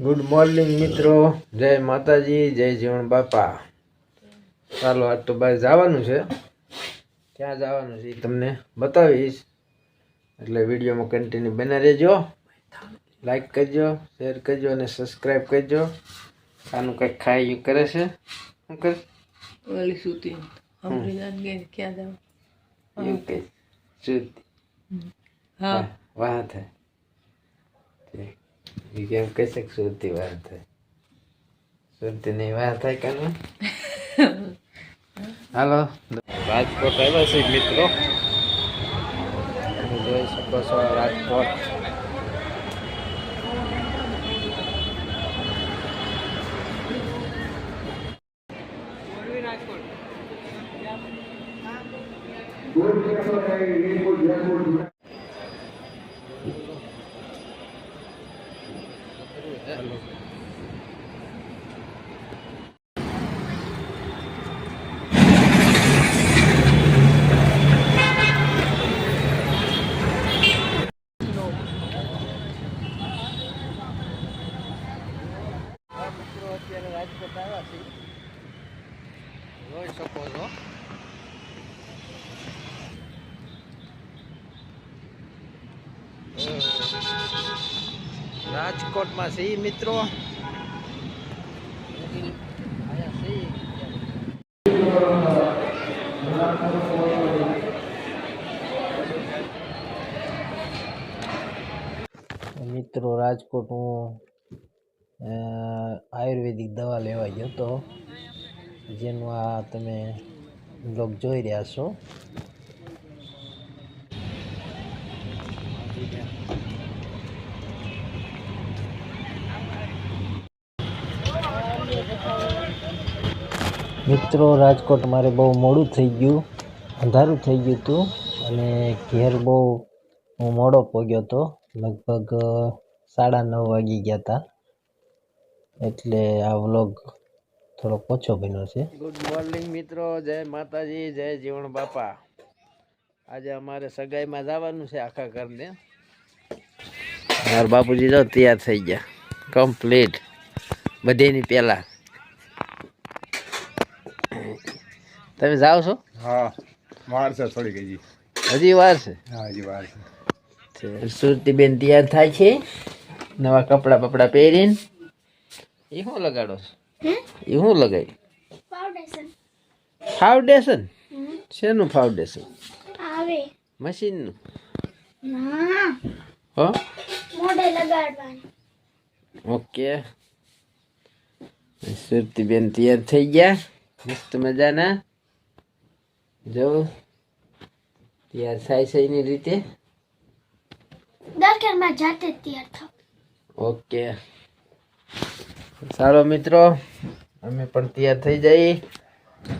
Good morning મિત્રો, જય માતાજી, જય જીવણ બાપા. ચાલો આજ તો બહાર જવાનું છે. ક્યાં જવાનું છે એ તમને બતાવીશ, એટલે વિડીયોમાં કન્ટિન્યુ બના રહેજો. લાઈક કરજો, શેર કરજો અને સબસ્ક્રાઈબ કરજો. આનું કંઈક ખાઈ કરે છે. શું કરે? ઓલી સૂતી ક્યાં જાવ એવું કે સુતી? હા વાહ થાય એ કેમ કહી શકે સુરતી વાર થાય? સુરતી ની વાર થાય કે હાલો રાજકોટ આવ્યા છે મિત્રો. તમે જોઈ શકો છો રાજકોટ. અત્યારે રાજકોટ આવ્યા છે, જોઈ શકો છો. રાજકોટમાં છે મિત્રો. મિત્રો રાજકોટ હું આયુર્વેદિક દવા લેવા ગયો હતો, જેનું આ તમે બ્લોગ જોઈ રહ્યા છો. મિત્રો રાજકોટ મારે બહુ મોડું થઈ ગયું, અંધારું થઈ ગયું હતું અને ઘેર બહુ હું મોડો પહોંચ્યો હતો. લગભગ 9:30 વાગી ગયા હતા, એટલે આ વ્લોગ થોડો ઓછો બન્યો છે. ગુડ મોર્નિંગ મિત્રો, જય માતાજી, જય જીવણ બાપા. આજે અમારે સગાઈમાં જવાનું છે આખા ઘરને. મારા બાપુજી તો તૈયાર થઈ ગયા કમ્પ્લીટ બધેની પહેલા. તમે જાઓ છો? હા, વાર છે થોડી ગઈ. હજી વાર છે? હા, હજી વાર છે. સુરતી બેન તૈયાર થાય છે નવા કપડા બપડા પહેરીને. એ શું લગાડો છો? એ શું લગાડ્યું? ફાઉન્ડેશન. શેનું ફાઉન્ડેશન? મશીનનું? હો, ઓકે. સુરતી બેન તૈયાર થઈ ગયા મસ્ત મજાના. જો તૈયાર થાય છે એની રીતે. ઓકે, સારો મિત્રો, અમે પણ તૈયાર થઈ જઈએ.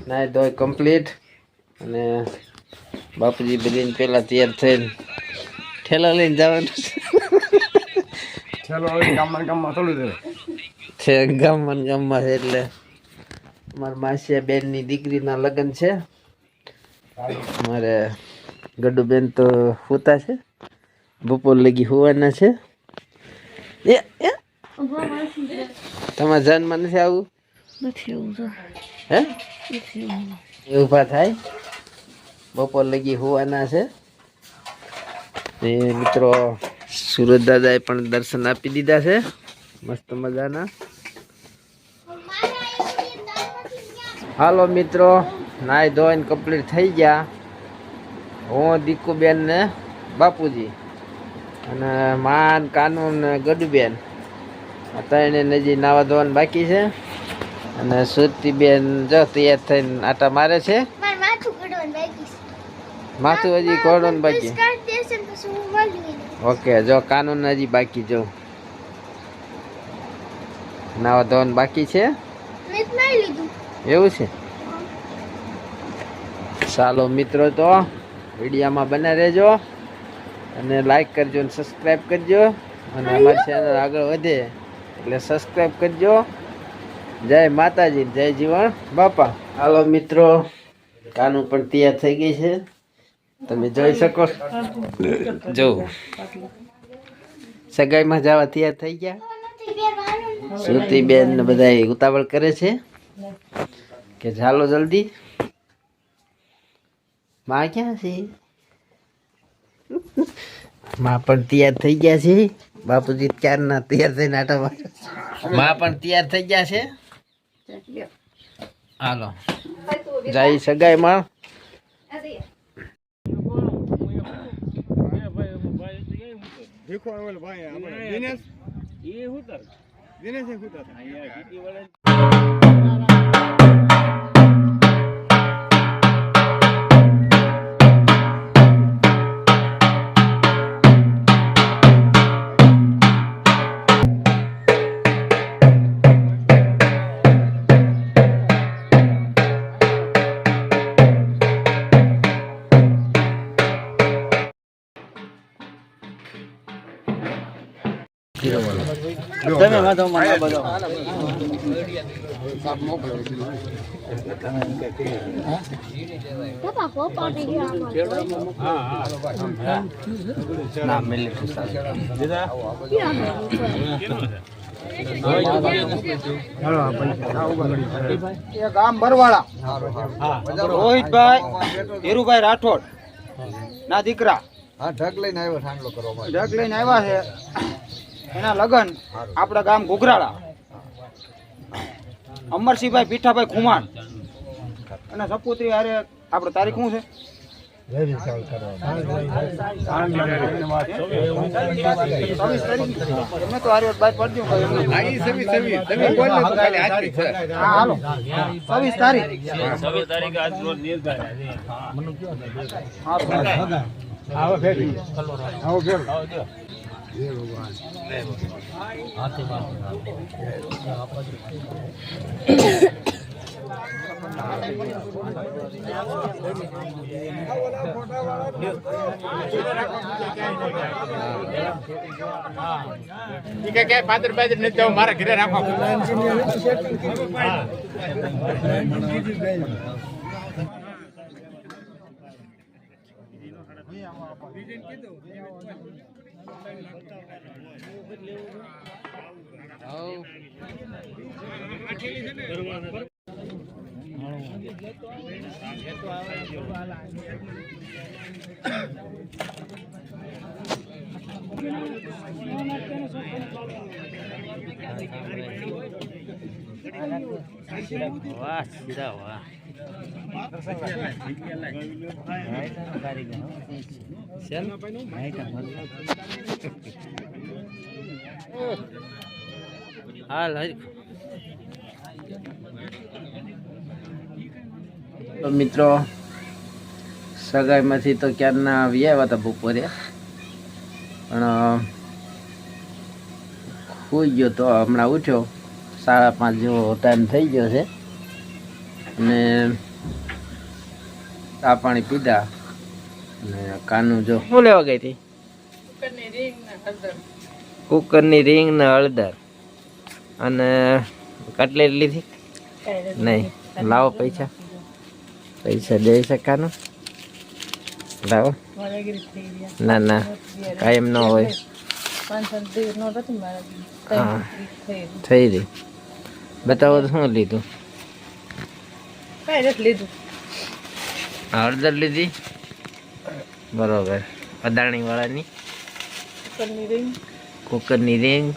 નાય ધોઈ કમ્પ્લીટ. અને બાપુજી બધી પેલા તૈયાર થઈને ઠેલા લઈને જવાનું છે. ગામમાં છે એટલે મારા માસિયા બેનની દીકરીના લગ્ન છે. મારે ગડુ બેન તો હોતા છે, બપોર લગી હોવાના છે. તમારા જાનમાં નથી આવું? હે એ ઊભા થાય, બપોર લગી હોવાના છે. એ મિત્રો સુરત દાદાએ પણ દર્શન આપી દીધા છે મસ્ત મજાના. હાલો મિત્રો, નાઈ ધોઈને કમ્પ્લીટ થઈ ગયા. હું દીકુબેન ને બાપુજી અને માન કાનૂન ને ગડુબેન ત્રણે નજી નાવા ધોવાનું બાકી છે. અને સુરતી બેન જો તૈયાર થઈને આટા મારે છે. માથું હજી કોડવાનું બાકી. ઓકે, જો કાનૂન હજી બાકી, જો નાવા ધોવાનું બાકી છે. એવું છે? ચાલો મિત્રો, તો વિડીયોમાં બના રહેજો અને લાઈક કરજો અને સબસ્ક્રાઈબ કરજો. અને અમારી ચેનલ આગળ વધે એટલે સબસ્ક્રાઈબ કરજો. જય માતાજી, જય જીવણ બાપા. હાલો મિત્રો, કાનું પણ તૈયાર થઈ ગઈ છે, તમે જોઈ શકો છો. જો સગાઈમાં જવા તૈયાર થઈ ગયા. સુતી બેન ને બધા ઉતાવળ કરે છે કે ચાલો જલ્દી. માં ક્યાં છે? માં પણ તૈયાર થઈ ગયા છે. બાપુજી ક્યારના તૈયાર થઈને આટા મારે. માં પણ તૈયાર થઈ ગયા છે. હાલો જાય સગાઈમાં. તમે વાંધો મને બધો ના ગામ બરવાળા રોહિતભાઈ ધીરુભાઈ રાઠોડ ના દીકરા ઢગ લઈને આવ્યા છે. એના લગન આપણા ગામ ઘુઘરાળા અમરસિંહભાઈ પીઠાભાઈ ખુમાણ અને સપુત્રી હારે આપણે તારીખ શું છે? પાદર નથી જવું, મારા ઘરે રાખો. વાહ સીધા વાહ હાલ મિત્રો સગાઈમાંથી તો ક્યારના આવી આવ્યા હતા બપોરે, પણ સુઈ ગયો તો હમણાં ઉઠ્યો. 5:30 જેવો ટાઈમ થઈ ગયો છે અને ચા પાણી પીધા. અને કાનું જો શું લેવા ગઈ હતી? કુકરની રીંગ ને હળદર અને કટલેટ લીધી. નહીં લાવો પૈસા દે શકાનું લાવો. ના ના કાયમ ન હોય. હા થઈ રહી. બતાવો તો શું લીધું? હળદર લીધી બરોબર. અદાણી વાળાની કુકરની રીંગ,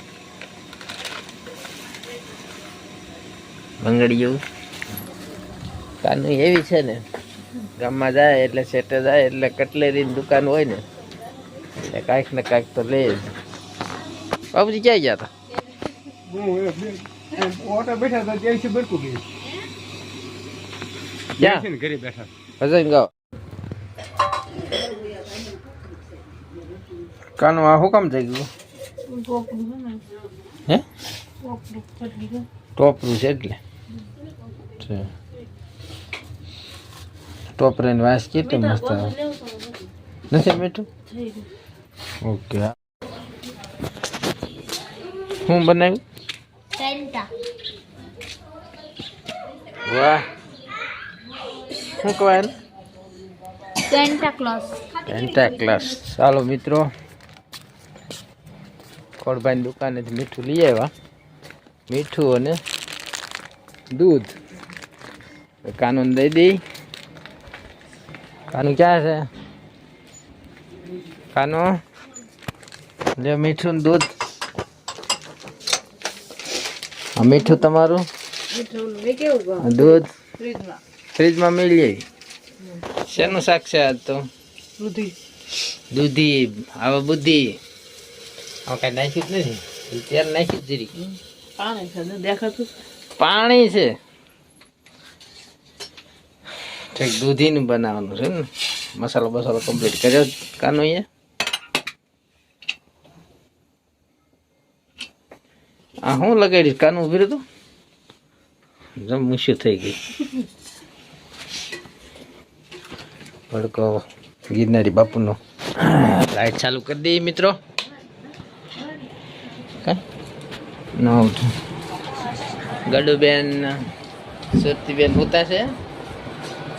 બંગડીયું. કાનું એવી છે ને, ગામમાં જાય એટલે સેટે જાય એટલે કટલેરીની દુકાન હોય ને એટલે કાંઈક ને કાંઈક તો લે. બાપુજી ક્યાં ગયા હતા? ઘરે બેઠા ભજન ગાઓ. કાનું આ શું કામ થઈ ગયું? હે ટોપરું છે એટલે ટોપરાની વાસ કેટલી મસ્ત આવે. નથી મીઠું? ઓકે. શું બનાવ્યું? વાહ શું કહેવાય? Santa class. ચાલો મિત્રો, કોળભાઈની દુકાનેથી મીઠું લઈ આવ્યા, મીઠું અને દૂધ. કાનૂન દઈ દઈ. કાનું ક્યાં છે? કાનું લે મીઠું ને દૂધ. આ મીઠું તમારું, દૂધ ફ્રીજમાં મેળી આવી. શેનું શાક છે આજ તો? દૂધી. હવે બુદ્ધિ હવે કઈ નાખ્યું જ નથી, તેલ નાખ્યું જ જરી. પાણી છે. ઠીક, દૂધીનું બનાવવાનું છે ને. મસાલો બસાલો કમ્પ્લીટ કર્યો કાનો અહીંયા. આ હું લગાડીશ કાનું ઉભી તો જમ મૂછ્યું થઈ ગઈ. ભડકો ગિરનારી બાપુનો. લાઈટ ચાલુ કરી દઈએ મિત્રો. ન ઉઠું. ગડુબેન સુરતીબેન હોતા છે.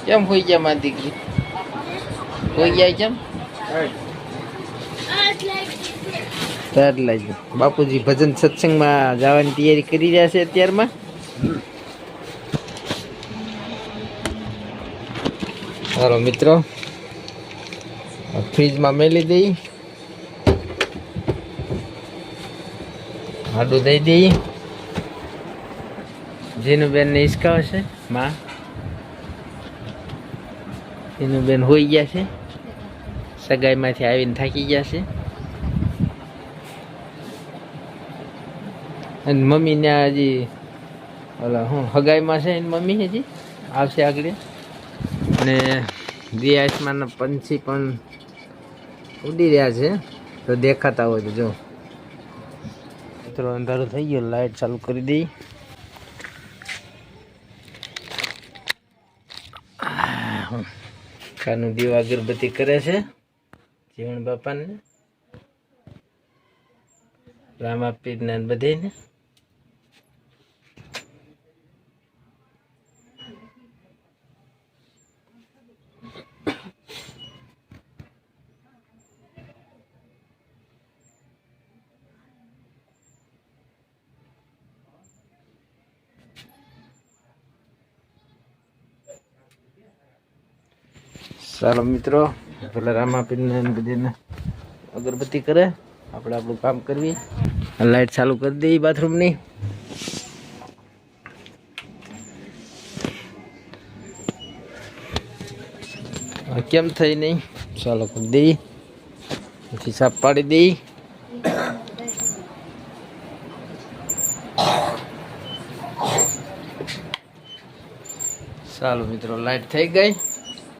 કેમ હોઈ ગયા મારી દીકરી? હોઈ ગયા કેમ? તાર લાગ્યું. બાપુજી ભજન સત્સંગમાં જવાની તૈયારી કરી રહ્યા છે અત્યારમાં. ચાલો મિત્રો, ફ્રીજમાં મેલી દઈ. આડું દઈ દઈ. જીનુબેન ને હિસકાવે છે માં. જીનુબેન હોઈ ગયા છે, સગાઈમાંથી આવીને થાકી ગયા છે. અને મમ્મી ને હજી ઓલા હું હગાઈમાં છે એની મમ્મી હજી આવશે આગળ. અને દિયાસમાના પંછી પણ ઉડી રહ્યા છે, તો દેખાતા હોય તો જો. મિત્રો અંધારું થઈ ગયું, લાઈટ ચાલુ કરી દઈ. કાનું દીવા અગરબત્તી કરે છે જીવણ બાપાને, રામા પીરના બધેને. ચાલો મિત્રો, પેલા રામાપીરને બધાને અગરબત્તી કરે, આપણે આપણું કામ કરવી. લાઈટ ચાલુ કરી દઈએ બાથરૂમની. કેમ થઈ નહીં? ચાલો કરી દઈએ, પછી સાફ પાડી દઈએ. ચાલો મિત્રો, લાઈટ થઈ ગઈ.